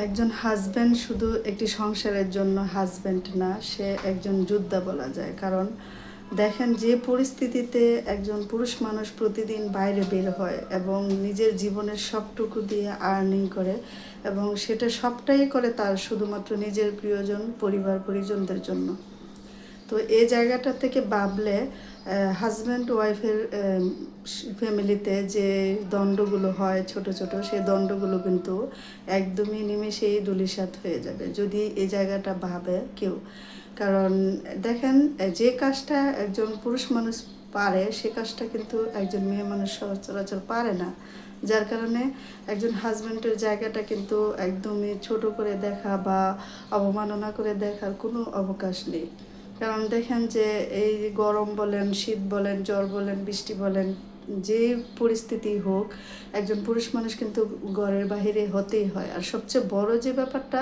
একজন হাজব্যান্ড শুধু একটি সংসারের জন্য হাজব্যান্ড না, সে একজন যোদ্ধা বলা যায়। কারণ দেখেন, যে পরিস্থিতিতে একজন পুরুষ মানুষ প্রতিদিন বাইরে বের হয় এবং নিজের জীবনের সবটুকু দিয়ে আর্নিং করে, এবং সেটা সবটাই করে তার শুধুমাত্র নিজের প্রিয়জন, পরিবার পরিজনদের জন্য। তো এই জায়গাটা থেকে ভাবলে হাজব্যান্ড ওয়াইফের ফ্যামিলিতে যে দ্বন্দ্বগুলো হয় ছোট ছোট, সেই দ্বন্দ্বগুলো কিন্তু একদমই নিমেষেই ধূলিসাৎ হয়ে যাবে যদি এই জায়গাটা ভাবে কেউ। কারণ দেখেন, যে কাজটা একজন পুরুষ মানুষ পারে, সে কাজটা কিন্তু একজন মেয়ে মানুষ সচরাচর পারে না। যার কারণে একজন হাজব্যান্ডের জায়গাটা কিন্তু একদমই ছোট করে দেখা বা অবমাননা করে দেখার কোনো অবকাশ নেই। কারণ দেখেন যে এই গরম বলেন, শীত বলেন, জ্বর বলেন, বৃষ্টি বলেন, যে পরিস্থিতি হোক, একজন পুরুষ মানুষ কিন্তু ঘরের বাহিরে হতেই হয়। আর সবচেয়ে বড় যে ব্যাপারটা,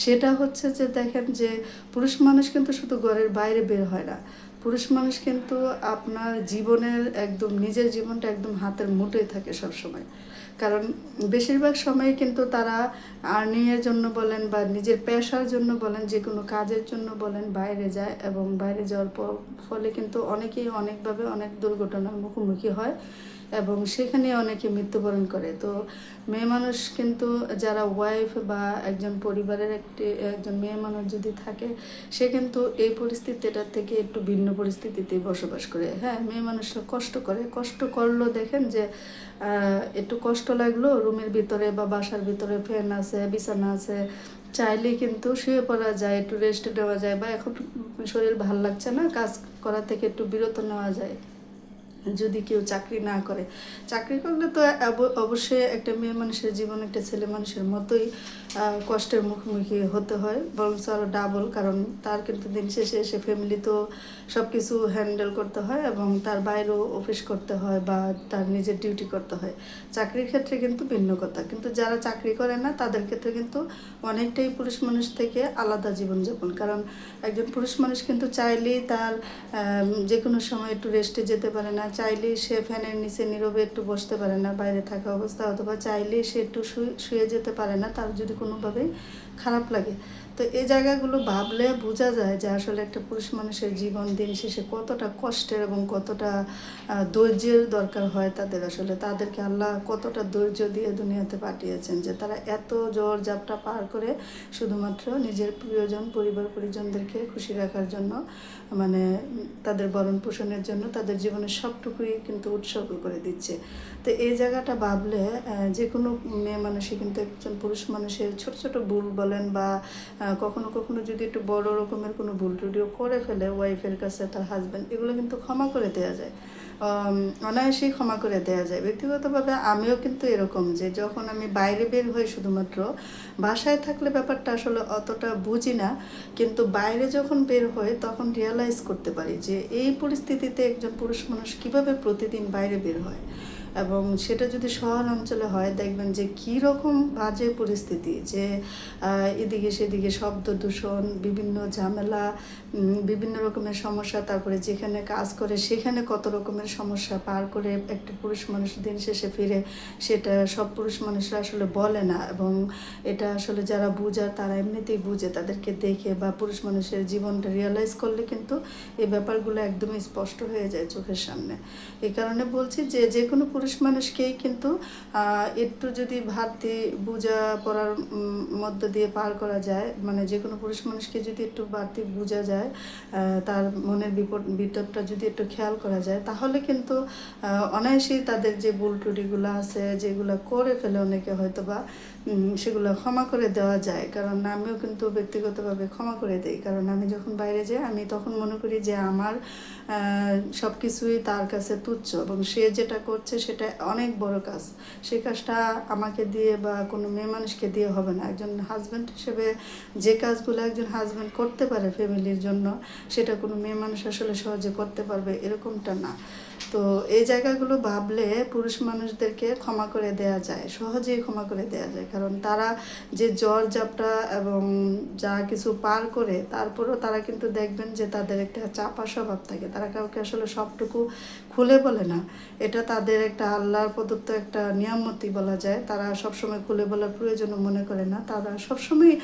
সেটা হচ্ছে যে দেখেন যে পুরুষ মানুষ কিন্তু শুধু ঘরের বাইরে বের হয় না। পুরুষ মানুষ কিন্তু আপনার জীবনের একদম নিজের জীবনটা একদম হাতের মুঠোয় থাকে সবসময়। কারণ বেশিরভাগ সময় কিন্তু তারা আর্নিংয়ের জন্য বলেন বা নিজের পেশার জন্য বলেন, যে কোনো কাজের জন্য বলেন, বাইরে যায়। এবং বাইরে যাওয়ার ফলে কিন্তু অনেকেই অনেকভাবে অনেক দুর্ঘটনার মুখোমুখি হয় এবং সেখানে অনেকে মৃত্যুবরণ করে। তো মেয়ে মানুষ কিন্তু, যারা ওয়াইফ বা একজন পরিবারের একজন মেয়ে মানুষ যদি থাকে, সে কিন্তু এই পরিস্থিতিটার থেকে একটু ভিন্ন পরিস্থিতিতে বসবাস করে। হ্যাঁ, মেয়ে মানুষরা কষ্ট করে, কষ্ট করলেও দেখেন যে একটু কষ্ট লাগলো, রুমের ভিতরে বা বাসার ভিতরে ফ্যান আছে, বিছানা আছে, চাইলেই কিন্তু শুয়ে পড়া যায়, একটু রেস্ট দেওয়া যায়, বা এখন শরীর ভাল লাগছে না, কাজ করা থেকে একটু বিরত নেওয়া যায়। যদি কেউ চাকরি না করে, চাকরি করলে তো অবশ্যই একটা মেয়ে মানুষের জীবন একটা ছেলে মানুষের মতোই কষ্টের মুখোমুখি হতে হয়, বরং আরও ডাবল। কারণ তার কিন্তু দিন শেষে এসে ফ্যামিলি তো সব কিছু হ্যান্ডেল করতে হয় এবং তার বাইরেও অফিস করতে হয় বা তার নিজের ডিউটি করতে হয়। চাকরির ক্ষেত্রে কিন্তু ভিন্ন কথা, কিন্তু যারা চাকরি করে না তাদের ক্ষেত্রে কিন্তু অনেকটাই পুরুষ মানুষ থেকে আলাদা জীবনযাপন। কারণ একজন পুরুষ মানুষ কিন্তু চাইলেই তার যে কোনো সময় একটু রেস্টে যেতে পারে না, চাইলেই সে ফ্যানের নিচে নীরবে একটু বসতে পারে না বাইরে থাকা অবস্থা, অথবা চাইলেই সে একটু শুয়ে যেতে পারে না তার যদি কোনোভাবেই খারাপ লাগে। তো এই জায়গাগুলো ভাবলে বোঝা যায় যে আসলে একটা পুরুষ মানুষের জীবন দিন শেষে কতটা কষ্টের এবং কতটা ধৈর্যের দরকার হয় তাদের। আসলে তাদেরকে আল্লাহ কতটা ধৈর্য দিয়ে দুনিয়াতে পাঠিয়েছেন যে তারা এত ঝড় ঝাপটা পার করে শুধুমাত্র নিজের প্রিয়জন, পরিবার পরিজনদেরকে খুশি রাখার জন্য, মানে তাদের ভরণ পোষণের জন্য তাদের জীবনের সবটুকুই কিন্তু উৎসর্গ করে দিচ্ছে। তো এই জায়গাটা ভাবলে যে কোনো মেয়ে মানুষই কিন্তু একজন পুরুষ মানুষের ছোট ছোট ভুল বলেন বা কখনো কখনো যদি একটু বড় রকমের কোনো ভুল টুটিও করে ফেলে ওয়াইফের কাছে, তার হাজব্যান্ড, এগুলো কিন্তু ক্ষমা করে দেওয়া যায়, অনায়াসেই ক্ষমা করে দেওয়া যায়। ব্যক্তিগতভাবে আমিও কিন্তু এরকম, যে যখন আমি বাইরে বের হই, শুধুমাত্র বাসায় থাকলে ব্যাপারটা আসলে অতটা বুঝি না, কিন্তু বাইরে যখন বের হয় তখন রিয়ালাইজ করতে পারি যে এই পরিস্থিতিতে একজন পুরুষ মানুষ কীভাবে প্রতিদিন বাইরে বের হয়। এবং সেটা যদি শহর অঞ্চলে হয়, দেখবেন যে কী রকম বাজে পরিস্থিতি, যে এদিকে সেদিকে শব্দ দূষণ, বিভিন্ন ঝামেলা, বিভিন্ন রকমের সমস্যা, তারপরে যেখানে কাজ করে সেখানে কত রকমের সমস্যা পার করে একটা পুরুষ মানুষ দিন শেষে ফিরে, সেটা সব পুরুষ মানুষরা আসলে বলে না। এবং এটা আসলে যারা বুঝার তারা এমনিতেই বুঝে, তাদেরকে দেখে বা পুরুষ মানুষের জীবনটা রিয়েলাইজ করলে কিন্তু এই ব্যাপারগুলো একদমই স্পষ্ট হয়ে যায় চোখের সামনে। এই কারণে বলছি যে যে কোনো পুরুষ মানুষকেই কিন্তু একটু যদি ভাবতে বোঝা পড়ার মধ্য দিয়ে পার করা যায়, মানে যে কোনো পুরুষ মানুষকে যদি একটু বাড়তি বোঝা যায়, তার মনের ভিতরটা যদি একটু খেয়াল করা যায়, তাহলে কিন্তু অনায়াসেই তাদের যে ভুল ত্রুটিগুলো আছে, যেগুলো করে ফেলে অনেকে হয়তো বা, সেগুলো ক্ষমা করে দেওয়া যায়। কারণ আমিও কিন্তু ব্যক্তিগতভাবে ক্ষমা করে দিই। কারণ আমি যখন বাইরে যাই, আমি তখন মনে করি যে আমার সব কিছুই তার কাছে তুচ্ছ, এবং সে যেটা করছে সেটা অনেক বড় কাজ। সেই কাজটা আমাকে দিয়ে বা কোনো মেয়ে মানুষকে দিয়ে হবে না। একজন হাজব্যান্ড হিসেবে যে কাজগুলো একজন হাজব্যান্ড করতে পারে ফ্যামিলির জন্য, সেটা কোনো মেয়ে মানুষ আসলে সহজে করতে পারবে এরকমটা না। তো এই জায়গাগুলো ভাবলে পুরুষ মানুষদেরকে ক্ষমা করে দেয়া যায়, সহজেই ক্ষমা করে দেয়া যায়। কারণ তারা যে ঝড় ঝাপটা এবং যা কিছু পার করে, তারপরেও তারা কিন্তু দেখবেন যে তাদের একটা চাপা স্বভাব থাকে, তারা কাউকে আসলে সবটুকু খুলে বলে না, এটা তাদের একটা আল্লাহর প্রদত্ত একটা নিয়ামতই বলা যায়। তারা সবসময় খুলে বলার প্রয়োজনও মনে করে না, তারা সবসময়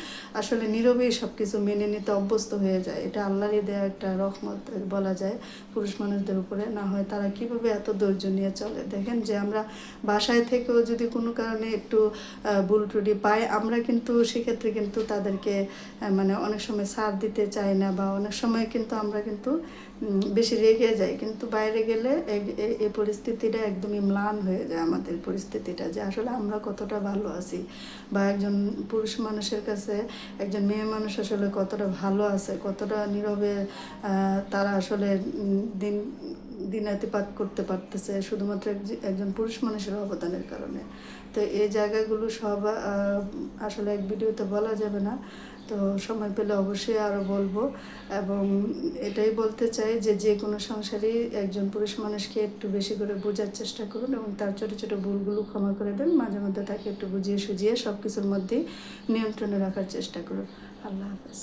আসলে নীরবেই সব কিছু মেনে নিতে অভ্যস্ত হয়ে যায়। এটা আল্লাহরই দেওয়া একটা রহমত বলা যায় পুরুষ মানুষদের উপরে। না হয় তারা কীভাবে এত ধৈর্য নিয়ে চলে। দেখেন যে আমরা বাসায় থেকেও যদি কোনো কারণে একটু ভুল ত্রুটি পাই, আমরা কিন্তু সেক্ষেত্রে কিন্তু তাদেরকে মানে অনেক সময় ছাড় দিতে চাই না, বা অনেক সময় কিন্তু আমরা কিন্তু বেশি রেগে যাই। কিন্তু বাইরে গেলে এই পরিস্থিতিটা একদমই ম্লান হয়ে যায়, আমাদের পরিস্থিতিটা, যে আসলে আমরা কতটা ভালো আছি, বা একজন পুরুষ মানুষের কাছে একজন মেয়ে মানুষ আসলে কতটা ভালো আছে, কতটা নীরবে তারা আসলে দিনাতিপাত করতে পারতেছে শুধুমাত্র একজন পুরুষ মানুষের অবদানের কারণে। তো এই জায়গাগুলো সব আসলে এক ভিডিওতে বলা যাবে না, তো সময় পেলে অবশ্যই আরও বলবো। এবং এটাই বলতে চাই যে যে কোনো সংসারই একজন পুরুষ মানুষকে একটু বেশি করে বোঝার চেষ্টা করুন, এবং তার ছোটো ছোটো ভুলগুলো ক্ষমা করে দেন। মাঝে মধ্যে তাকে একটু বুঝিয়ে সুঝিয়ে সব কিছুর মধ্যেই নিয়ন্ত্রণে রাখার চেষ্টা করুন। আল্লাহ হাফেজ।